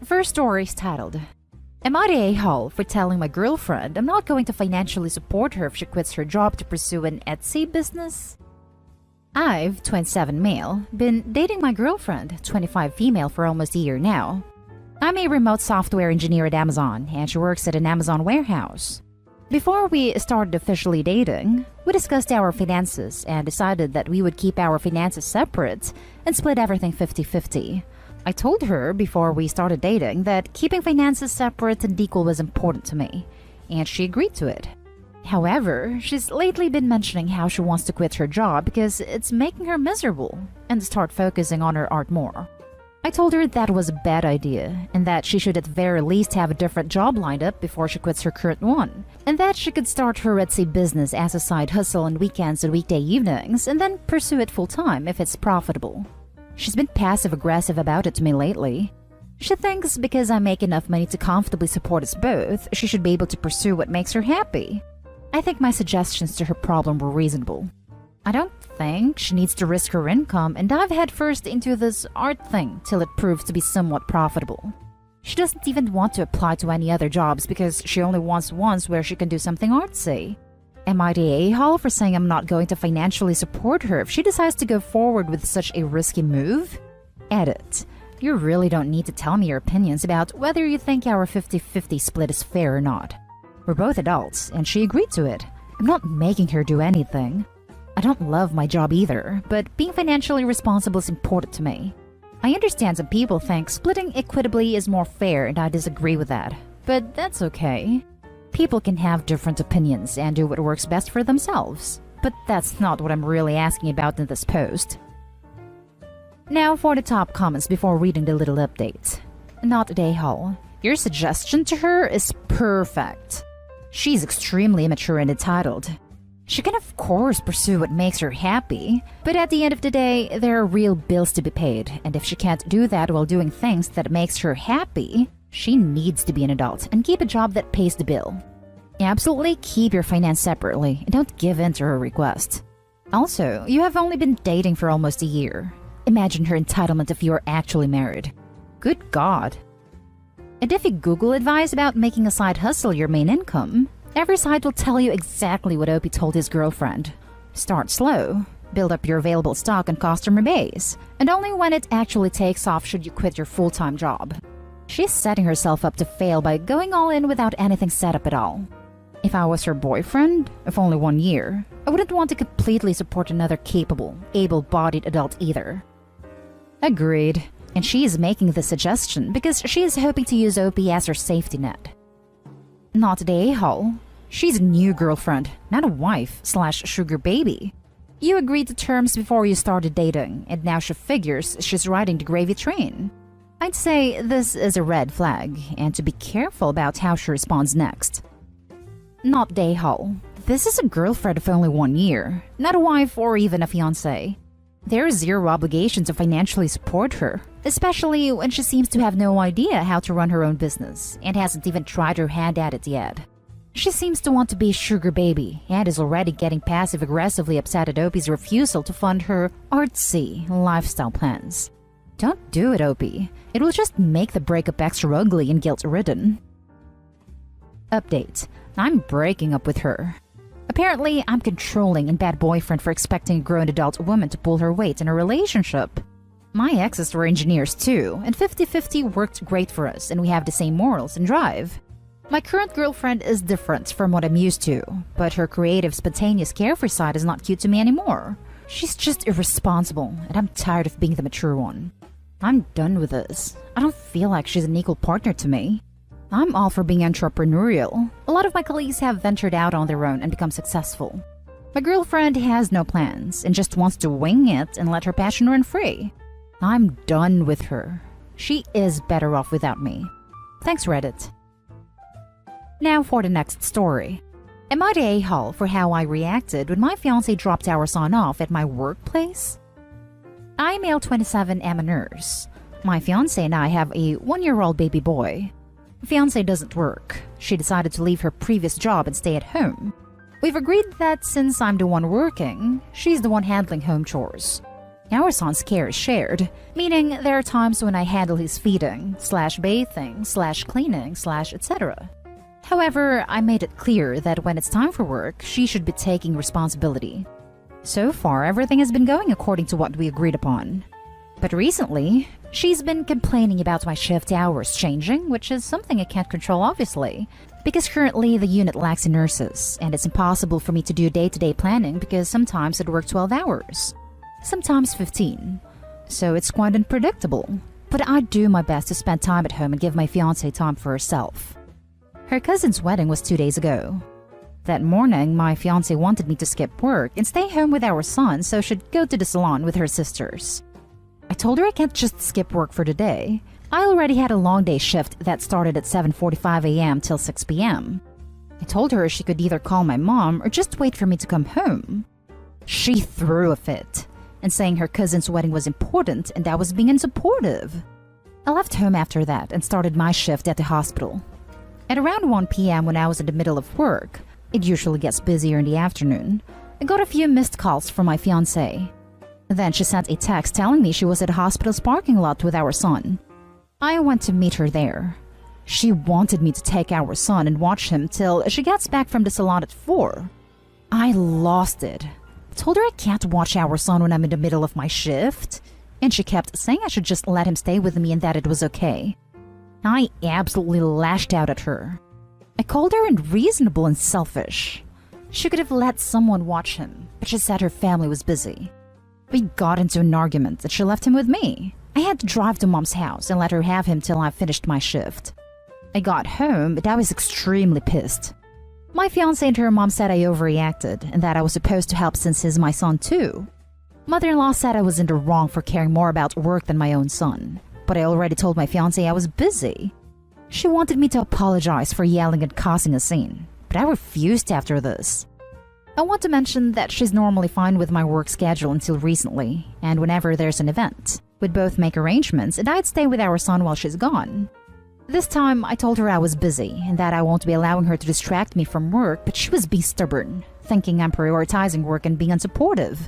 First story is titled, Am I the a-hole for telling my girlfriend I'm not going to financially support her if she quits her job to pursue an Etsy business? I've, 27 male, been dating my girlfriend, 25 female, for almost a year now. I'm a remote software engineer at Amazon, and she works at an Amazon warehouse. Before we started officially dating, we discussed our finances and decided that we would keep our finances separate and split everything 50-50. I told her before we started dating that keeping finances separate and equal was important to me, and she agreed to it. However, she's lately been mentioning how she wants to quit her job because it's making her miserable and start focusing on her art more. I told her that was a bad idea and that she should at the very least have a different job lined up before she quits her current one, and that she could start her Etsy business as a side hustle on weekends and weekday evenings and then pursue it full-time if it's profitable. She's been passive-aggressive about it to me lately. She thinks because I make enough money to comfortably support us both, she should be able to pursue what makes her happy. I think my suggestions to her problem were reasonable. I don't think she needs to risk her income and dive headfirst into this art thing till it proves to be somewhat profitable. She doesn't even want to apply to any other jobs because she only wants ones where she can do something artsy. Am I the a-hole for saying I'm not going to financially support her if she decides to go forward with such a risky move? Edit. You really don't need to tell me your opinions about whether you think our 50-50 split is fair or not. We're both adults, and she agreed to it. I'm not making her do anything. I don't love my job either, but being financially responsible is important to me. I understand some people think splitting equitably is more fair, and I disagree with that. But that's okay. People can have different opinions and do what works best for themselves. But that's not what I'm really asking about in this post. Now for the top comments before reading the little update. Not a a-hole. Your suggestion to her is perfect. She's extremely immature and entitled. She can of course pursue what makes her happy, but at the end of the day, there are real bills to be paid, and if she can't do that while doing things that makes her happy, she needs to be an adult and keep a job that pays the bill. Absolutely keep your finance separately and don't give in to her request. Also, you have only been dating for almost a year. Imagine her entitlement if you are actually married. Good God. And if you Google advice about making a side hustle your main income, every site will tell you exactly what Opie told his girlfriend. Start slow, build up your available stock and customer base, and only when it actually takes off should you quit your full-time job. She's setting herself up to fail by going all in without anything set up at all. If I was her boyfriend, of only 1 year, I wouldn't want to completely support another capable, able-bodied adult either. Agreed. And she is making the suggestion because she is hoping to use Opie as her safety net. Not the a-hole. She's a new girlfriend, not a wife/sugar baby. You agreed to terms before you started dating, and now she figures she's riding the gravy train. I'd say this is a red flag, and to be careful about how she responds next. Not the a-hole. This is a girlfriend of only 1 year, not a wife or even a fiancé. There is zero obligation to financially support her, especially when she seems to have no idea how to run her own business and hasn't even tried her hand at it yet. She seems to want to be a sugar baby and is already getting passive-aggressively upset at Opie's refusal to fund her artsy lifestyle plans. Don't do it, Opie. It will just make the breakup extra ugly and guilt-ridden. Update. I'm breaking up with her. Apparently, I'm controlling and bad boyfriend for expecting a grown adult woman to pull her weight in a relationship. My exes were engineers too, and 50-50 worked great for us, and we have the same morals and drive. My current girlfriend is different from what I'm used to, but her creative, spontaneous, carefree side is not cute to me anymore. She's just irresponsible, and I'm tired of being the mature one. I'm done with this. I don't feel like she's an equal partner to me. I'm all for being entrepreneurial. A lot of my colleagues have ventured out on their own and become successful. My girlfriend has no plans and just wants to wing it and let her passion run free. I'm done with her. She is better off without me. Thanks, Reddit. Now for the next story. Am I the a-hole for how I reacted when my fiancé dropped our son off at my workplace? I, male 27, am a nurse. My fiancé and I have a 1-year-old baby boy. Fiancé doesn't work. She decided to leave her previous job and stay at home. We've agreed that since I'm the one working, she's the one handling home chores. Our son's care is shared, meaning there are times when I handle his feeding, /bathing, /cleaning, etc. However, I made it clear that when it's time for work, she should be taking responsibility. So far, everything has been going according to what we agreed upon. But recently, she's been complaining about my shift hours changing, which is something I can't control obviously, because currently the unit lacks in nurses, and it's impossible for me to do day-to-day planning because sometimes I'd work 12 hours. Sometimes 15. So it's quite unpredictable. But I do my best to spend time at home and give my fiancée time for herself. Her cousin's wedding was 2 days ago. That morning, my fiancé wanted me to skip work and stay home with our son so she'd go to the salon with her sisters. I told her I can't just skip work for the day. I already had a long day shift that started at 7:45 a.m. till 6 p.m. I told her she could either call my mom or just wait for me to come home. She threw a fit and saying her cousin's wedding was important and I was being unsupportive. I left home after that and started my shift at the hospital. At around 1 p.m. when I was in the middle of work, it usually gets busier in the afternoon, I got a few missed calls from my fiancé. Then she sent a text telling me she was at the hospital's parking lot with our son. I went to meet her there. She wanted me to take our son and watch him till she gets back from the salon at 4. I lost it. I told her I can't watch our son when I'm in the middle of my shift, and she kept saying I should just let him stay with me and that it was okay. I absolutely lashed out at her. I called her unreasonable and selfish. She could have let someone watch him, but she said her family was busy. We got into an argument and she left him with me. I had to drive to Mom's house and let her have him till I finished my shift. I got home, but I was extremely pissed. My fiancé and her mom said I overreacted and that I was supposed to help since he's my son too. Mother-in-law said I was in the wrong for caring more about work than my own son, but I already told my fiancé I was busy. She wanted me to apologize for yelling and causing a scene, but I refused after this. I want to mention that she's normally fine with my work schedule until recently, and whenever there's an event, we'd both make arrangements and I'd stay with our son while she's gone. This time, I told her I was busy and that I won't be allowing her to distract me from work, but she was being stubborn, thinking I'm prioritizing work and being unsupportive.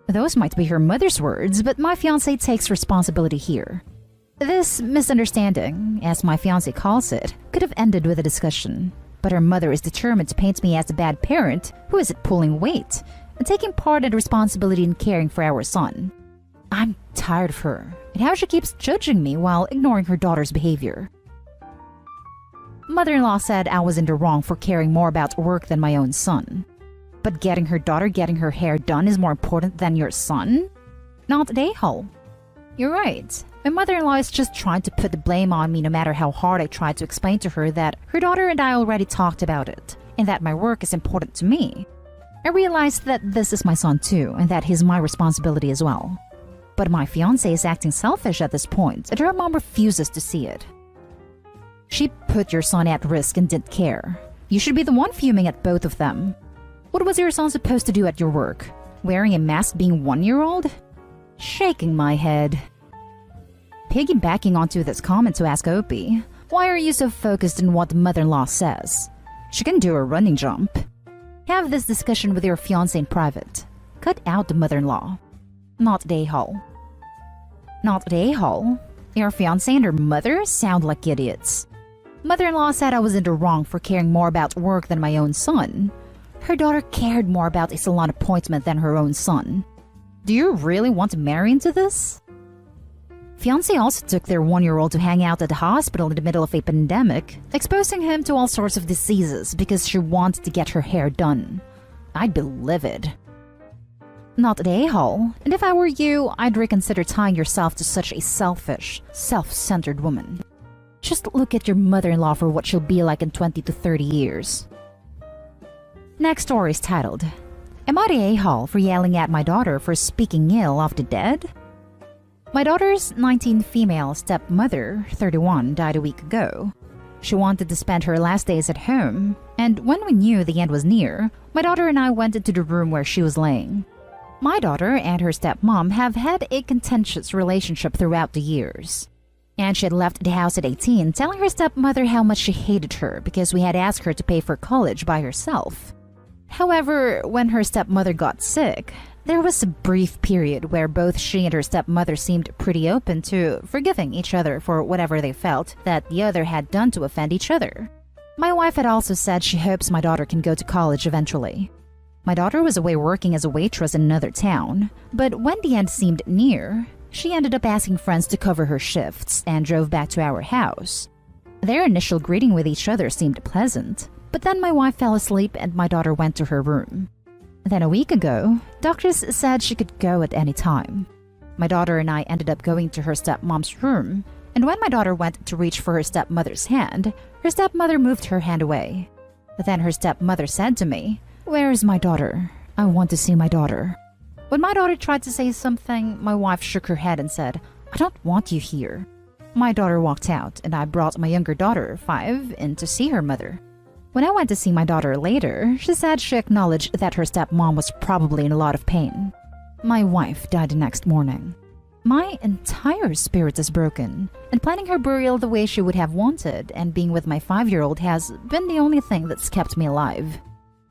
Those might be her mother's words, but my fiancé takes responsibility here. This misunderstanding, as my fiancé calls it, could have ended with a discussion, but her mother is determined to paint me as a bad parent who isn't pulling weight and taking part in the responsibility in caring for our son. I'm tired of her and how she keeps judging me while ignoring her daughter's behavior. Mother-in-law said I was in the wrong for caring more about work than my own son. But getting her daughter getting her hair done is more important than your son? Not at a-hole. You're right. My mother-in-law is just trying to put the blame on me no matter how hard I try to explain to her that her daughter and I already talked about it, and that my work is important to me. I realized that this is my son too, and that he's my responsibility as well. But my fiancé is acting selfish at this point, and her mom refuses to see it. She put your son at risk and didn't care. You should be the one fuming at both of them. What was your son supposed to do at your work? Wearing a mask being 1-year-old? Shaking my head. Piggybacking onto this comment to ask Opie, why are you so focused on what the mother-in-law says? She can do a running jump. Have this discussion with your fiancé in private. Cut out the mother-in-law. Not the a-hole. Not the a-hole. Your fiancé and her mother sound like idiots. Mother-in-law said I was in the wrong for caring more about work than my own son. Her daughter cared more about a salon appointment than her own son. Do you really want to marry into this? Fiancé also took their 1-year-old to hang out at the hospital in the middle of a pandemic, exposing him to all sorts of diseases because she wanted to get her hair done. I'd be livid. Not the a-hole, and if I were you, I'd reconsider tying yourself to such a selfish, self-centered woman. Just look at your mother-in-law for what she'll be like in 20 to 30 years. Next story is titled, Am I the a-hole for yelling at my daughter for speaking ill of the dead? My daughter's 19 female stepmother, 31, died a week ago. She wanted to spend her last days at home, and when we knew the end was near, my daughter and I went into the room where she was laying. My daughter and her stepmom have had a contentious relationship throughout the years. And she had left the house at 18, telling her stepmother how much she hated her because we had asked her to pay for college by herself. However, when her stepmother got sick, There was a brief period where both she and her stepmother seemed pretty open to forgiving each other for whatever they felt that the other had done to offend each other. My wife had also said she hopes my daughter can go to college eventually. My daughter was away working as a waitress in another town, but when the end seemed near, she ended up asking friends to cover her shifts and drove back to our house. Their initial greeting with each other seemed pleasant, but then my wife fell asleep and my daughter went to her room. Then a week ago, doctors said she could go at any time. My daughter and I ended up going to her stepmom's room, and when my daughter went to reach for her stepmother's hand, her stepmother moved her hand away. But then her stepmother said to me, "Where is my daughter? I want to see my daughter." When my daughter tried to say something, my wife shook her head and said, "I don't want you here." My daughter walked out, and I brought my younger daughter, 5, in to see her mother. When I went to see my daughter later, she said she acknowledged that her stepmom was probably in a lot of pain. My wife died the next morning. My entire spirit is broken, and planning her burial the way she would have wanted and being with my 5-year-old has been the only thing that's kept me alive.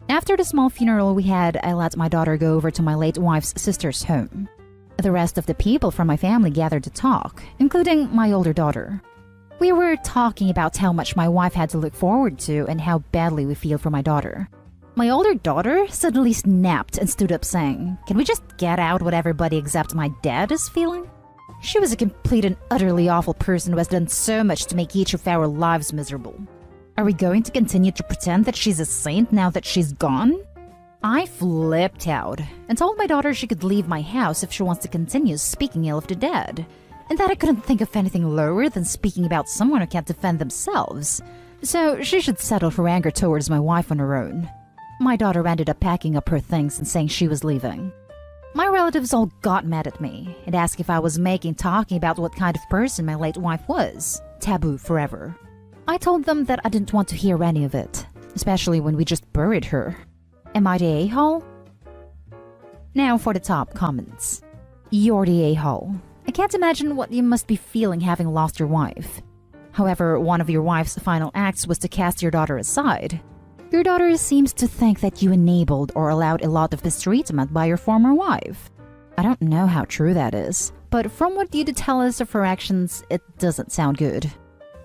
After the small funeral we had, I let my daughter go over to my late wife's sister's home. The rest of the people from my family gathered to talk, including my older daughter. We were talking about how much my wife had to look forward to and how badly we feel for my daughter. My older daughter suddenly snapped and stood up saying, "Can we just get out what everybody except my dad is feeling?" She was a complete and utterly awful person who has done so much to make each of our lives miserable. Are we going to continue to pretend that she's a saint now that she's gone? I flipped out and told my daughter she could leave my house if she wants to continue speaking ill of the dead, and that I couldn't think of anything lower than speaking about someone who can't defend themselves, so she should settle for anger towards my wife on her own. My daughter ended up packing up her things and saying she was leaving. My relatives all got mad at me and asked if I was making talking about what kind of person my late wife was taboo forever. I told them that I didn't want to hear any of it, especially when we just buried her. Am I the a-hole? Now for the top comments. You're the a-hole. I can't imagine what you must be feeling having lost your wife. However, one of your wife's final acts was to cast your daughter aside. Your daughter seems to think that you enabled or allowed a lot of mistreatment by your former wife. I don't know how true that is, but from what you did tell us of her actions, it doesn't sound good.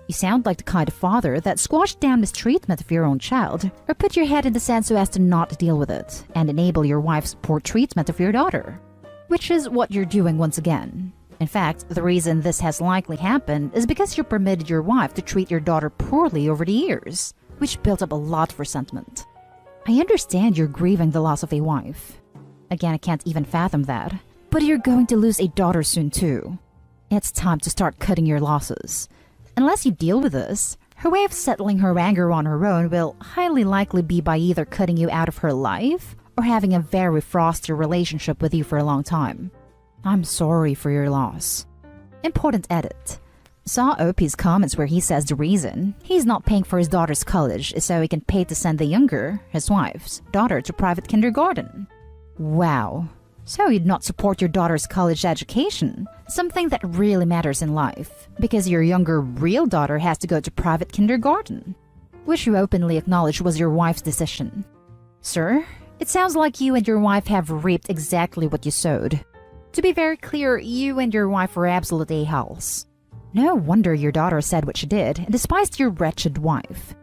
You sound like the kind of father that squashed down mistreatment of your own child, or put your head in the sand so as to not deal with it, and enable your wife's poor treatment of your daughter. Which is what you're doing once again. In fact, the reason this has likely happened is because you permitted your wife to treat your daughter poorly over the years, which built up a lot of resentment. I understand you're grieving the loss of a wife. Again, I can't even fathom that. But you're going to lose a daughter soon too. It's time to start cutting your losses. Unless you deal with this, her way of settling her anger on her own will highly likely be by either cutting you out of her life or having a very frosty relationship with you for a long time. I'm sorry for your loss. Important edit. Saw OP's comments where he says the reason he's not paying for his daughter's college is so he can pay to send the younger, his wife's, daughter to private kindergarten. Wow. So you'd not support your daughter's college education, something that really matters in life, because your younger real daughter has to go to private kindergarten, which you openly acknowledge was your wife's decision. Sir, it sounds like you and your wife have reaped exactly what you sowed. To be very clear, you and your wife were absolute a-holes. No wonder your daughter said what she did and despised your wretched wife.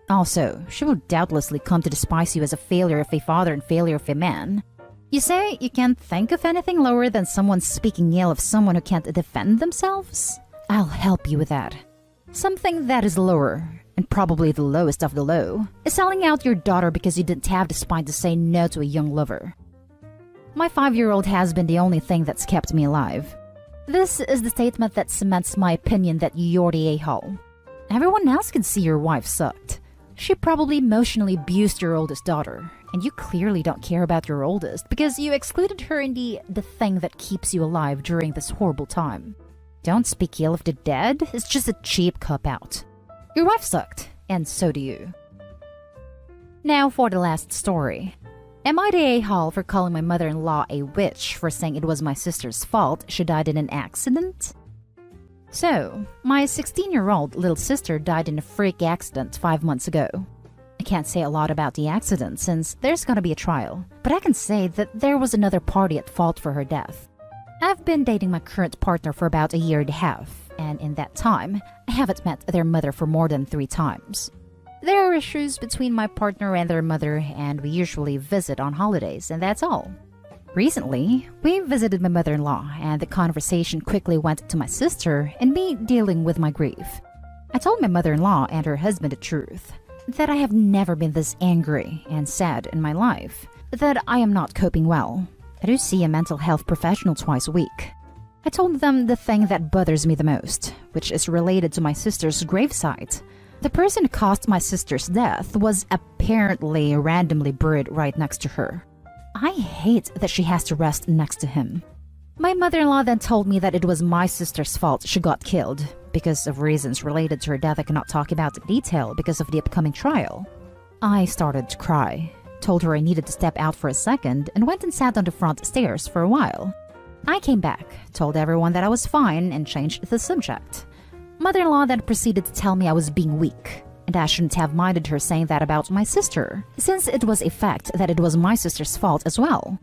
Also, she will doubtlessly come to despise you as a failure of a father and failure of a man. You say you can't think of anything lower than someone speaking ill of someone who can't defend themselves? I'll help you with that. Something that is lower, and probably the lowest of the low, is selling out your daughter because you didn't have the spine to say no to a young lover. My 5-year-old has been the only thing that's kept me alive. This is the statement that cements my opinion that you're the a-hole. Everyone else can see your wife sucked. She probably emotionally abused your oldest daughter, and you clearly don't care about your oldest because you excluded her in the thing that keeps you alive during this horrible time. Don't speak ill of the dead, it's just a cheap cop-out. Your wife sucked, and so do you. Now for the last story. Am I the a-hole for calling my mother-in-law a witch for saying it was my sister's fault she died in an accident? So, my 16-year-old little sister died in a freak accident 5 months ago. I I can't say a lot about the accident since there's gonna be a trial, but I can say that there was another party at fault for her death. I've been dating my current partner for about a year and a half, and in that time, I haven't met their mother for more than 3 times. There are issues between my partner and their mother, and we usually visit on holidays, and that's all. Recently, we visited my mother-in-law, and the conversation quickly went to my sister and me dealing with my grief. I told my mother-in-law and her husband the truth, that I have never been this angry and sad in my life, that I am not coping well. I do see a mental health professional twice a week. I told them the thing that bothers me the most, which is related to my sister's gravesite. The person who caused my sister's death was apparently randomly buried right next to her. I hate that she has to rest next to him. My mother-in-law then told me that it was my sister's fault she got killed, because of reasons related to her death I cannot talk about in detail because of the upcoming trial. I started to cry, told her I needed to step out for a second, and went and sat on the front stairs for a while. I came back, told everyone that I was fine, and changed the subject. Mother-in-law then proceeded to tell me I was being weak, and I shouldn't have minded her saying that about my sister, since it was a fact that it was my sister's fault as well.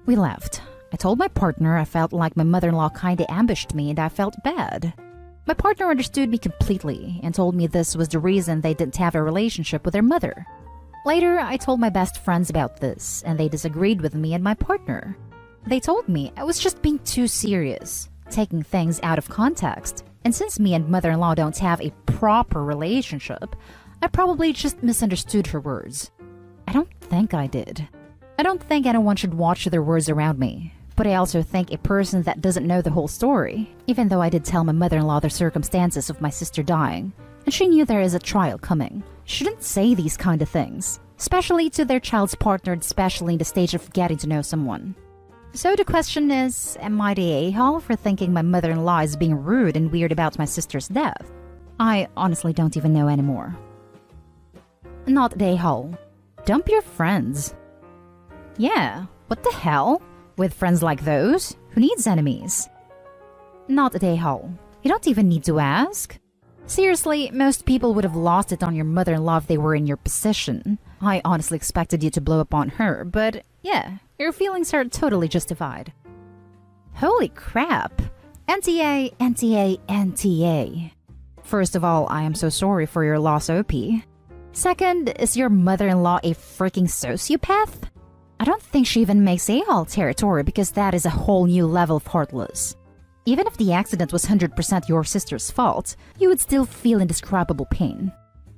We left. I told my partner I felt like my mother-in-law kinda ambushed me and I felt bad. My partner understood me completely and told me this was the reason they didn't have a relationship with their mother. Later, I told my best friends about this, and they disagreed with me and my partner. They told me I was just being too serious, taking things out of context, and since me and mother-in-law don't have a proper relationship, I probably just misunderstood her words. I don't think I did. I don't think anyone should watch their words around me, but I also think a person that doesn't know the whole story, even though I did tell my mother-in-law the circumstances of my sister dying, and she knew there is a trial coming, shouldn't say these kind of things, especially to their child's partner, especially in the stage of getting to know someone. So the question is, am I the a-hole for thinking my mother-in-law is being rude and weird about my sister's death? I honestly don't even know anymore. Not the a-hole. Dump your friends. Yeah, what the hell? With friends like those, who needs enemies? Not the a-hole. You don't even need to ask. Seriously, most people would have lost it on your mother-in-law if they were in your position. I honestly expected you to blow up on her, but yeah, your feelings are totally justified. Holy crap. NTA, NTA, NTA. First of all, I am so sorry for your loss, OP. Second, is your mother-in-law a freaking sociopath? I don't think she even makes a-hole territory because that is a whole new level of heartless. Even if the accident was 100% your sister's fault, you would still feel indescribable pain.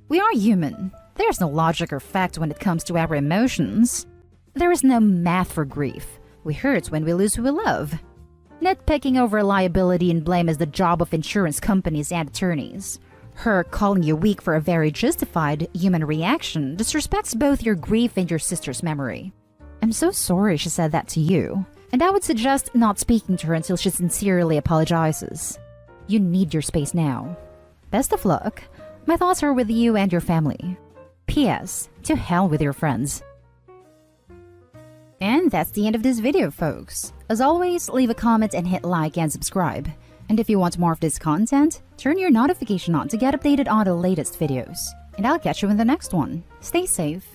We are human. There's no logic or fact when it comes to our emotions. There is no math for grief. We hurt when we lose who we love. Nitpicking over liability and blame is the job of insurance companies and attorneys. Her calling you weak for a very justified human reaction disrespects both your grief and your sister's memory. I'm so sorry she said that to you, and I would suggest not speaking to her until she sincerely apologizes. You need your space now. Best of luck. My thoughts are with you and your family. P.S. To hell with your friends. And that's the end of this video, folks. As always, leave a comment and hit like and subscribe. And if you want more of this content, turn your notification on to get updated on the latest videos. And I'll catch you in the next one. Stay safe.